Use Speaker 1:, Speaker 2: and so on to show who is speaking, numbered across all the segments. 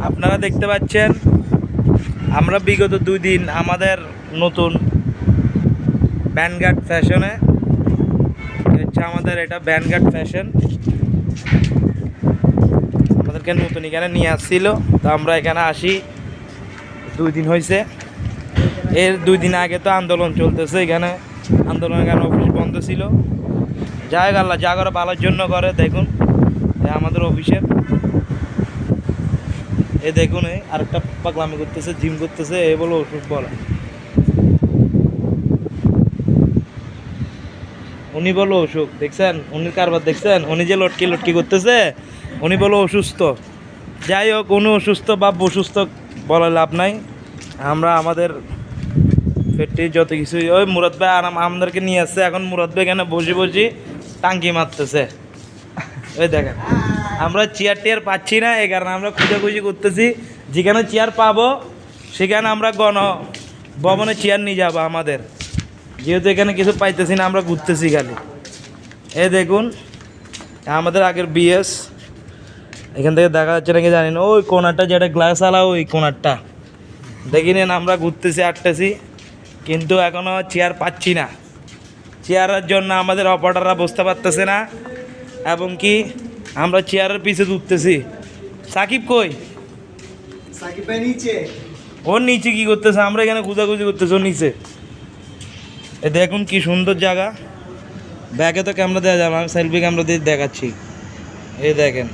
Speaker 1: আপনারা দেখতে পাচ্ছেন আমরা বিগত 2 দিন আমাদের নতুন ভ্যানগার্ড ফ্যাশনে হচ্ছে আমাদের এটা ভ্যানগার্ড ফ্যাশন আমাদেরকে নতুন এখানে নিয়ে আসছিল। তো আমরা এখানে আসি 2 দিন হয়েছে। এর 2 দিন আগে তো আন্দোলন চলতেছে, এখানে আন্দোলনের কারণে অফিস বন্ধ ছিল। যাই আল্লাহ যা করে ভালোর জন্য করে। দেখুন আমাদের অফিসের এ দেখুন আরেকটা পাগলামি করতেছে, জিম করতেছে, এ বলো ওষুধ বলে, উনি বলো অসুখ। দেখছেন উনি কারবার দেখছেন, উনি যে লটকি লটকি করতেছে উনি বলো অসুস্থ। যাই হোক উনি অসুস্থ বা অসুস্থ বলে লাভ নাই। আমরা আমাদের পেটে যত কিছু ওই মুরাদ ভাই আমাদেরকে নিয়ে আসছে। এখন মুরাদ ভাই এখানে বসে বসে টাঙ্কি মারতেছে। ওই দেখেন আমরা চেয়ার টেয়ার পাচ্ছি না, এই কারণে আমরা খুঁজাখুঁজি করতেছি। যেখানে চেয়ার পাবো সেখানে আমরা ভবনে চেয়ার নিয়ে যাবো আমাদের, যেহেতু এখানে কিছু পাইতেছি না আমরা ঘুরতেছি খালি। এই দেখুন আমাদের আগের বিএস, এখান থেকে দেখা যাচ্ছে নাকি জানি না, ওই কোনারটা যেটা গ্লাস আলা ওই কোনারটা দেখি নেন। আমরা ঘুরতেছি আটতেছি কিন্তু এখনও চেয়ার পাচ্ছি না। চেয়ারের জন্য আমাদের অপারেটররা বসতে পারতেছে না, এবং কি আমরা চেয়ারের পিছে উঠতেছি। সাকিব কই?
Speaker 2: সাকিব ভাই নিচে।
Speaker 1: ওর নিচে কি করতেছে? আমরা এখানে খুঁজাখুঁজি করতেছি ওর নিচে। এ দেখুন কি সুন্দর জায়গা। ব্যাগে তো ক্যামেরা দেওয়া যাবে, আমি সেলফি ক্যামেরা দিয়ে দেখাচ্ছি। এই দেখেন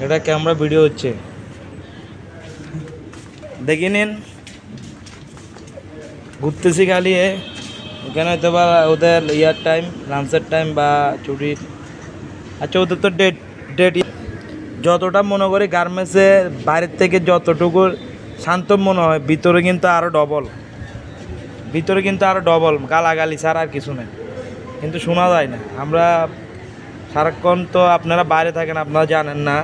Speaker 1: এটা ক্যামেরা ভিডিও হচ্ছে, দেখে নিন। ঘুরতেছি খালি এখানে হয়তো বা ওদের ইয়ার টাইম, লাঞ্চের টাইম বা ছুটির। আচ্ছা ওদের তো ডেট যতটা মনে করি গার্মেন্টসে বাইরের থেকে যতটুকু শান্ত মনে হয়, ভিতরে কিন্তু আরও ডবল। ভিতরে কিন্তু আরও ডবল গালাগালি ছাড়া আর কিছু নেই, কিন্তু শোনা যায় না। আমরা সারাক্ষণ তো আপনারা বাইরে থাকেন, আপনারা জানেন না।